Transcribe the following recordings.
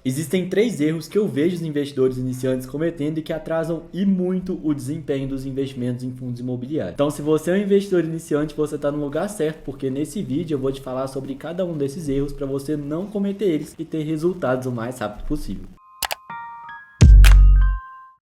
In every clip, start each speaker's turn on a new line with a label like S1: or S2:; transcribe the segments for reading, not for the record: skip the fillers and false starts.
S1: Existem 3 erros que eu vejo os investidores iniciantes cometendo e que atrasam e muito o desempenho dos investimentos em fundos imobiliários. Então, se você é um investidor iniciante, você está no lugar certo, porque nesse vídeo eu vou te falar sobre cada um desses erros para você não cometer eles e ter resultados o mais rápido possível.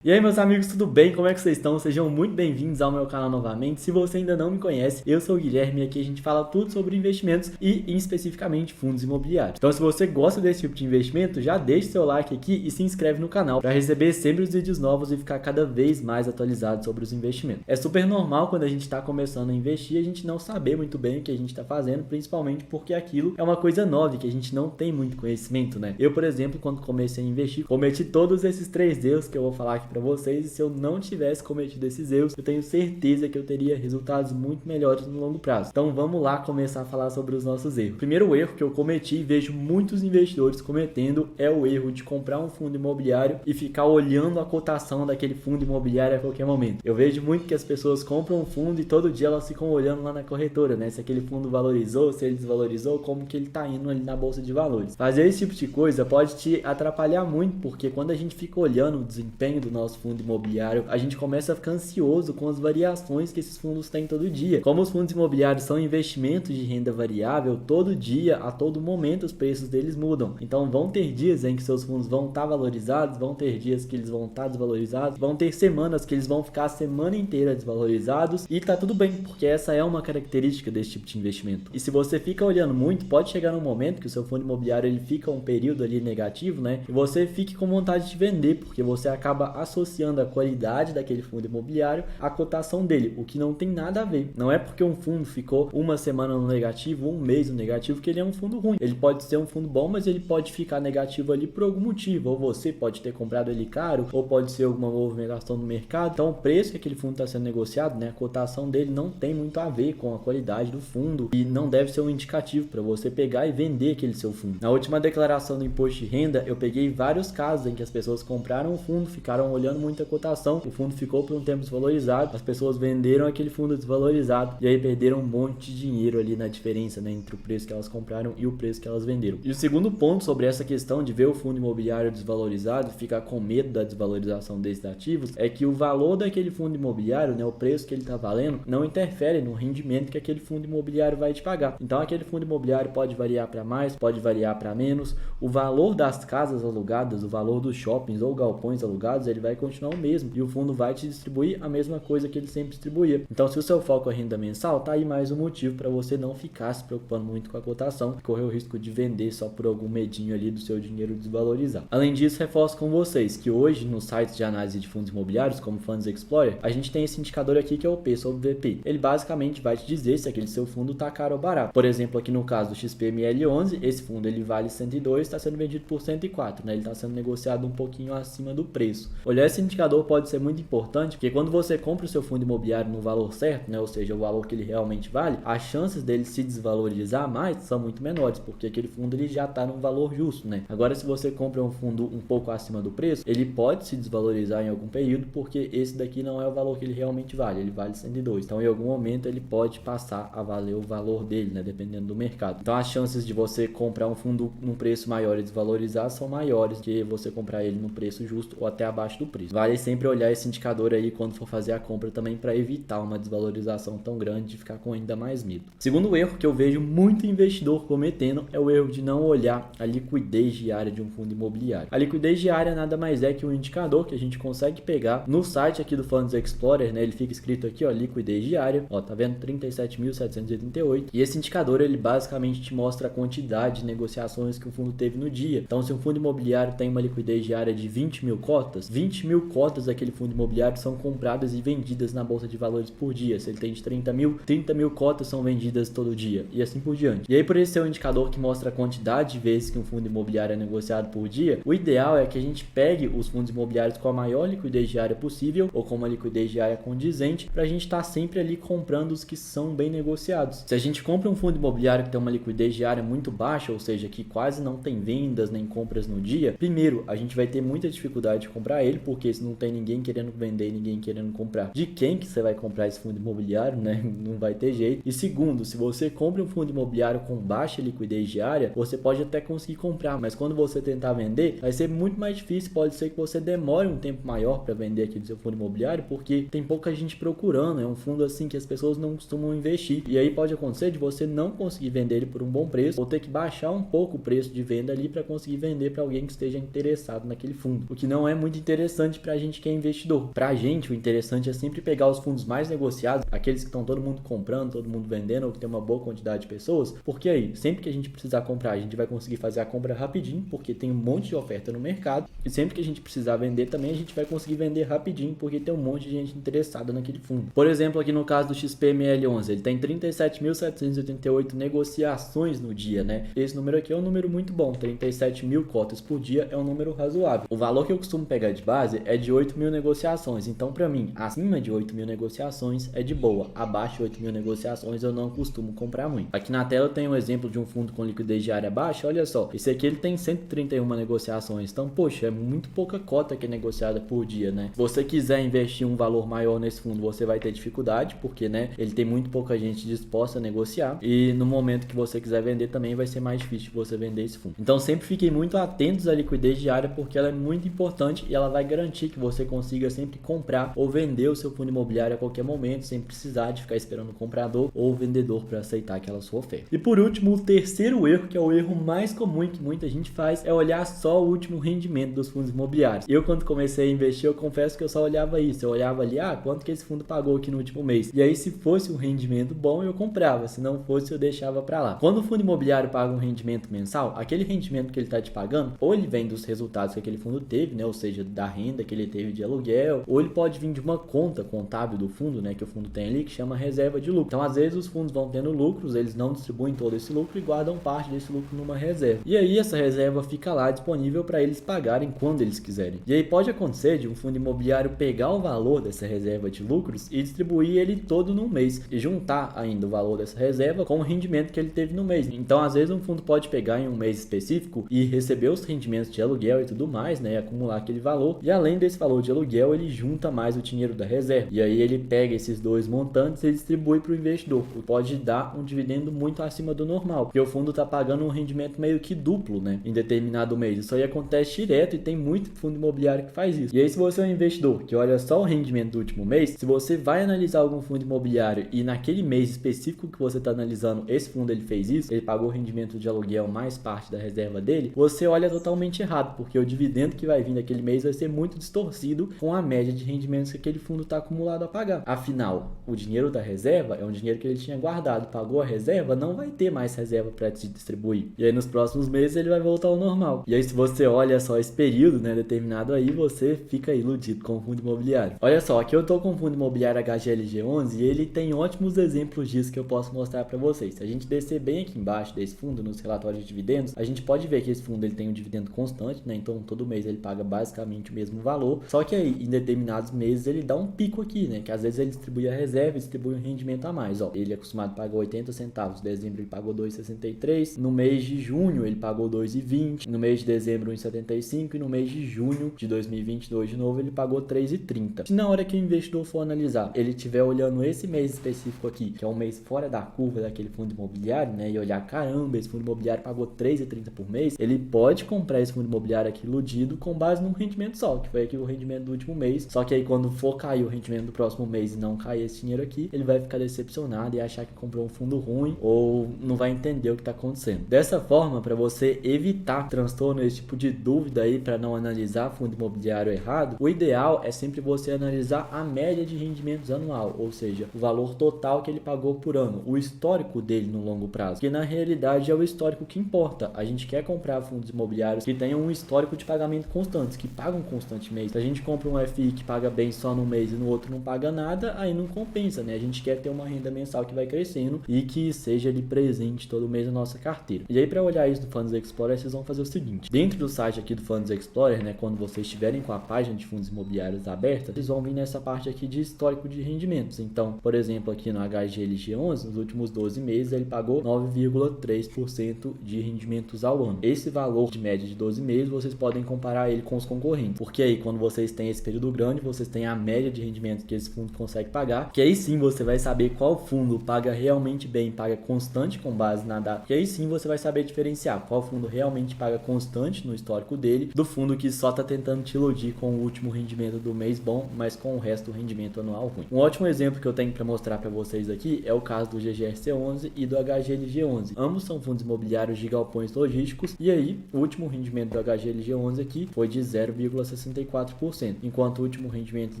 S1: E aí, meus amigos, tudo bem? Como é que vocês estão? Sejam muito bem-vindos ao meu canal novamente. Se você ainda não me conhece, eu sou o Guilherme e aqui a gente fala tudo sobre investimentos e, especificamente, fundos imobiliários. Então, se você gosta desse tipo de investimento, já deixe seu like aqui e se inscreve no canal para receber sempre os vídeos novos e ficar cada vez mais atualizado sobre os investimentos. É super normal quando a gente está começando a investir, a gente não saber muito bem o que a gente está fazendo, principalmente porque aquilo é uma coisa nova e que a gente não tem muito conhecimento, né? Eu, por exemplo, quando comecei a investir, cometi todos esses 3 erros que eu vou falar aqui para vocês, e se eu não tivesse cometido esses erros, eu tenho certeza que eu teria resultados muito melhores no longo prazo. Então vamos lá começar a falar sobre os nossos erros. O primeiro erro que eu cometi e vejo muitos investidores cometendo é o erro de comprar um fundo imobiliário e ficar olhando a cotação daquele fundo imobiliário a qualquer momento. Eu vejo muito que as pessoas compram um fundo e todo dia elas ficam olhando lá na corretora, né? Se aquele fundo valorizou, se ele desvalorizou, como que ele tá indo ali na bolsa de valores. Fazer esse tipo de coisa pode te atrapalhar muito, porque quando a gente fica olhando o desempenho do nosso fundo imobiliário, a gente começa a ficar ansioso com as variações que esses fundos têm todo dia. Como os fundos imobiliários são investimentos de renda variável, todo dia, a todo momento, os preços deles mudam. Então vão ter dias em que seus fundos vão estar valorizados, vão ter dias que eles vão estar desvalorizados, vão ter semanas que eles vão ficar a semana inteira desvalorizados, e tá tudo bem, porque essa é uma característica desse tipo de investimento. E se você fica olhando muito, pode chegar num momento que o seu fundo imobiliário ele fica um período ali negativo, né? E você fique com vontade de vender, porque você acaba associando a qualidade daquele fundo imobiliário à cotação dele, o que não tem nada a ver. Não é porque um fundo ficou uma semana no negativo, um mês no negativo, que ele é um fundo ruim. Ele pode ser um fundo bom, mas ele pode ficar negativo ali por algum motivo. Ou você pode ter comprado ele caro, ou pode ser alguma movimentação no mercado. Então o preço que aquele fundo está sendo negociado, né, a cotação dele não tem muito a ver com a qualidade do fundo e não deve ser um indicativo para você pegar e vender aquele seu fundo. Na última declaração do imposto de renda, eu peguei vários casos em que as pessoas compraram um fundo, ficaram olhando muito a cotação, o fundo ficou por um tempo desvalorizado, as pessoas venderam aquele fundo desvalorizado e aí perderam um monte de dinheiro ali na diferença, né, entre o preço que elas compraram e o preço que elas venderam. E o segundo ponto sobre essa questão de ver o fundo imobiliário desvalorizado e ficar com medo da desvalorização desses ativos é que o valor daquele fundo imobiliário, né, o preço que ele está valendo, não interfere no rendimento que aquele fundo imobiliário vai te pagar. Então aquele fundo imobiliário pode variar para mais, pode variar para menos, o valor das casas alugadas, o valor dos shoppings ou galpões alugados, ele vai continuar o mesmo e o fundo vai te distribuir a mesma coisa que ele sempre distribuía. Então, se o seu foco é renda mensal, tá aí mais um motivo para você não ficar se preocupando muito com a cotação e correr o risco de vender só por algum medinho ali do seu dinheiro desvalorizar. Além disso, reforço com vocês que hoje nos sites de análise de fundos imobiliários, como Funds Explorer, a gente tem esse indicador aqui que é o P sobre VP. Ele basicamente vai te dizer se aquele seu fundo tá caro ou barato. Por exemplo, aqui no caso do XPML11, esse fundo ele vale 102, está sendo vendido por 104, né? Ele está sendo negociado um pouquinho acima do preço. Olhar esse indicador pode ser muito importante, porque quando você compra o seu fundo imobiliário no valor certo, né, ou seja, o valor que ele realmente vale, as chances dele se desvalorizar mais são muito menores, porque aquele fundo ele já está num valor justo, né? Agora, se você compra um fundo um pouco acima do preço, ele pode se desvalorizar em algum período, porque esse daqui não é o valor que ele realmente vale, ele vale 102. Então, em algum momento, ele pode passar a valer o valor dele, né, dependendo do mercado. Então, as chances de você comprar um fundo num preço maior e desvalorizar são maiores que você comprar ele no preço justo ou até abaixo do preço. Vale sempre olhar esse indicador aí quando for fazer a compra também para evitar uma desvalorização tão grande de ficar com ainda mais medo. Segundo erro que eu vejo muito investidor cometendo é o erro de não olhar a liquidez diária de um fundo imobiliário. A liquidez diária nada mais é que um indicador que a gente consegue pegar no site aqui do Funds Explorer, né? Ele fica escrito aqui, ó, liquidez diária, ó, tá vendo? 37.788. E esse indicador ele basicamente te mostra a quantidade de negociações que o fundo teve no dia. Então, se um fundo imobiliário tem uma liquidez diária de 20 mil cotas, 20 mil cotas daquele fundo imobiliário são compradas e vendidas na bolsa de valores por dia. Se ele tem de 30 mil cotas são vendidas todo dia e assim por diante. E aí, por esse ser um indicador que mostra a quantidade de vezes que um fundo imobiliário é negociado por dia, o ideal é que a gente pegue os fundos imobiliários com a maior liquidez diária possível ou com uma liquidez diária condizente para a gente estar sempre ali comprando os que são bem negociados. Se a gente compra um fundo imobiliário que tem uma liquidez diária muito baixa, ou seja, que quase não tem vendas nem compras no dia, primeiro, a gente vai ter muita dificuldade de comprar ele, porque se não tem ninguém querendo vender e ninguém querendo comprar, de quem que você vai comprar esse fundo imobiliário, né? Não vai ter jeito. E segundo, se você compra um fundo imobiliário com baixa liquidez diária, você pode até conseguir comprar, mas quando você tentar vender, vai ser muito mais difícil, pode ser que você demore um tempo maior para vender aqui do seu fundo imobiliário, porque tem pouca gente procurando, é um fundo assim que as pessoas não costumam investir, e aí pode acontecer de você não conseguir vender ele por um bom preço, ou ter que baixar um pouco o preço de venda ali para conseguir vender para alguém que esteja interessado naquele fundo, o que não é muito interessante para a gente que é investidor. Para a gente, o interessante é sempre pegar os fundos mais negociados, aqueles que estão todo mundo comprando, todo mundo vendendo, ou que tem uma boa quantidade de pessoas, porque aí, sempre que a gente precisar comprar, a gente vai conseguir fazer a compra rapidinho, porque tem um monte de oferta no mercado, e sempre que a gente precisar vender também, a gente vai conseguir vender rapidinho, porque tem um monte de gente interessada naquele fundo. Por exemplo, aqui no caso do XPML11, ele tem 37.788 negociações no dia, né? Esse número aqui é um número muito bom, 37 mil cotas por dia é um número razoável. O valor que eu costumo pegar de base é de 8 mil negociações, então para mim, acima de 8 mil negociações é de boa, abaixo de 8 mil negociações eu não costumo comprar muito. Aqui na tela eu tenho um exemplo de um fundo com liquidez diária baixa, olha só, esse aqui ele tem 131 negociações, então poxa, é muito pouca cota que é negociada por dia, né? Se você quiser investir um valor maior nesse fundo, você vai ter dificuldade, porque, né, ele tem muito pouca gente disposta a negociar, e no momento que você quiser vender também vai ser mais difícil de você vender esse fundo. Então sempre fiquem muito atentos à liquidez diária, porque ela é muito importante e ela vai garantir que você consiga sempre comprar ou vender o seu fundo imobiliário a qualquer momento, sem precisar de ficar esperando o comprador ou o vendedor para aceitar aquela sua oferta. E por último, o terceiro erro, que é o erro mais comum que muita gente faz, é olhar só o último rendimento dos fundos imobiliários. Eu, quando comecei a investir, eu confesso que eu só olhava isso. Eu olhava ali, quanto que esse fundo pagou aqui no último mês. E aí, se fosse um rendimento bom, eu comprava. Se não fosse, eu deixava para lá. Quando o fundo imobiliário paga um rendimento mensal, aquele rendimento que ele está te pagando, ou ele vem dos resultados que aquele fundo teve, né? Ou seja, da renda que ele teve de aluguel, ou ele pode vir de uma conta contábil do fundo, né? Que o fundo tem ali, que chama reserva de lucro. Então, às vezes, os fundos vão tendo lucros, eles não distribuem todo esse lucro e guardam parte desse lucro numa reserva. E aí, essa reserva fica lá disponível para eles pagarem quando eles quiserem. E aí, pode acontecer de um fundo imobiliário pegar o valor dessa reserva de lucros e distribuir ele todo num mês, e juntar ainda o valor dessa reserva com o rendimento que ele teve no mês. Então, às vezes, um fundo pode pegar em um mês específico e receber os rendimentos de aluguel e tudo mais, né? Acumular aquele valor. E além desse valor de aluguel, ele junta mais o dinheiro da reserva. E aí, ele pega esses dois montantes e distribui para o investidor. Pode dar um dividendo muito acima do normal, porque o fundo está pagando um rendimento meio que duplo, né? Em determinado mês. Isso aí acontece direto e tem muito fundo imobiliário que faz isso. E aí, se você é um investidor que olha só o rendimento do último mês, se você vai analisar algum fundo imobiliário e naquele mês específico que você está analisando, esse fundo ele fez isso, ele pagou o rendimento de aluguel mais parte da reserva dele, você olha totalmente errado, porque o dividendo que vai vir daquele mês vai ser muito distorcido com a média de rendimentos que aquele fundo está acumulado a pagar. Afinal, o dinheiro da reserva é um dinheiro que ele tinha guardado, pagou a reserva, não vai ter mais reserva para te distribuir. E aí nos próximos meses ele vai voltar ao normal. E aí se você olha só esse período, né, determinado aí, você fica iludido com o fundo imobiliário. Olha só, aqui eu tô com o fundo imobiliário HGLG11 e ele tem ótimos exemplos disso que eu posso mostrar para vocês. Se a gente descer bem aqui embaixo desse fundo, nos relatórios de dividendos, a gente pode ver que esse fundo ele tem um dividendo constante, né? Então todo mês ele paga basicamente o mesmo valor. Só que aí em determinados meses ele dá um pico aqui, né? Que às vezes ele distribui a reserva e distribui um rendimento a mais. Ó, ele é acostumado a pagar 80 centavos. Em dezembro ele pagou 2,63. No mês de junho ele pagou 2,20. No mês de dezembro 1,75 e no mês de junho de 2022 de novo ele pagou 3,30. Se na hora que o investidor for analisar, ele estiver olhando esse mês específico aqui, que é um mês fora da curva daquele fundo imobiliário, né, e olhar, caramba, esse fundo imobiliário pagou 3,30 por mês, ele pode comprar esse fundo imobiliário aqui iludido com base num rendimento só, que foi aqui o rendimento do último mês. Só que aí quando for cair o rendimento do próximo mês e não cair esse dinheiro aqui, ele vai ficar decepcionado e achar que comprou um fundo ruim ou não vai entender o que está acontecendo. Dessa forma, para você evitar transtorno, esse tipo de dúvida aí, para não analisar fundo imobiliário errado, o ideal é sempre você analisar a média de rendimentos anual, ou seja, o valor total que ele pagou por ano, o histórico dele no longo prazo, que na realidade é o histórico que importa. A gente quer comprar fundos imobiliários que tenham um histórico de pagamento constante, que pagam constantemente. Se a gente compra um FI que paga bem só no mês e no outro não paga nada, aí não compensa, né? A gente quer ter uma renda mensal que vai crescendo e que seja ali presente todo mês na nossa carteira. E aí, para olhar isso no Funds Explorer, vocês vão fazer o seguinte: dentro do site aqui do Funds Explorer, né, quando vocês estiverem com a página de fundos imobiliários aberta, vocês vão vir nessa parte aqui de histórico de rendimentos. Então, por exemplo, aqui no HGLG11, nos últimos 12 meses, ele pagou 9,3% de rendimentos ao ano. Esse valor de média de 12 meses, vocês podem comparar ele com os concorrentes, porque aí quando vocês têm esse período grande, vocês têm a média de rendimento que esse fundo consegue pagar, que aí sim você vai saber qual fundo paga realmente bem, paga constante com base na data, que aí sim você vai saber diferenciar qual fundo realmente paga constante no histórico dele, do fundo que só tá tentando te iludir com o último rendimento do mês bom, mas com o resto do rendimento anual ruim. Um ótimo exemplo que eu tenho para mostrar para vocês aqui é o caso do GGRC11 e do HGLG11. Ambos são fundos imobiliários de galpões logísticos, e aí o último rendimento do HGLG11 aqui foi de 0,64%, enquanto o último rendimento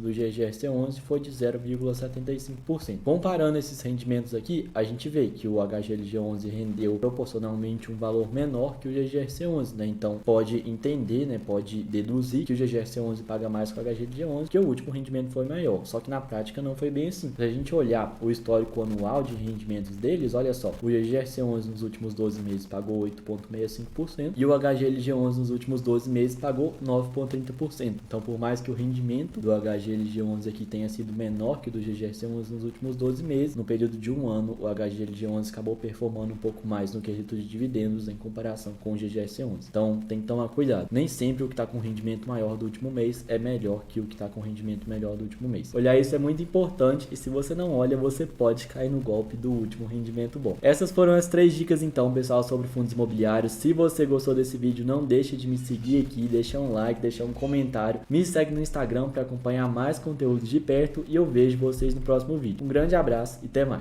S1: do GGRC11 foi de 0,75%. Comparando esses rendimentos aqui, a gente vê que o HGLG11 rendeu proporcionalmente um valor menor que o GGRC11, né? Então pode entender, né? Pode deduzir que o GGRC11 paga mais que o HGLG11, que o último rendimento foi maior. Só que na prática não foi bem assim. Se a gente olhar o histórico anual de rendimentos deles, olha só, o GGRC11 nos últimos 12 meses pagou 8,65% e o HGLG11 nos últimos 12 meses pagou 9,30%. Então, por mais que o rendimento do HGLG11 aqui tenha sido menor que o do GGRC11 nos últimos 12 meses, no período de um ano, o HGLG11 acabou performando um pouco mais no quesito de dividendos em comparação com o GGRC11. Então, tem que tomar cuidado. Nem sempre o que está com rendimento maior do último mês é melhor que o que está com rendimento melhor do último mês. Olhar isso é muito importante e se você não olha, você pode cair no golpe do último rendimento bom. Essas foram as 3 dicas então, pessoal, sobre fundos imobiliários. Se você gostou desse vídeo, não deixe de me seguir aqui, deixar um like, deixar um comentário. Me segue no Instagram para acompanhar mais conteúdos de perto e eu vejo vocês no próximo vídeo. Um grande abraço e até mais.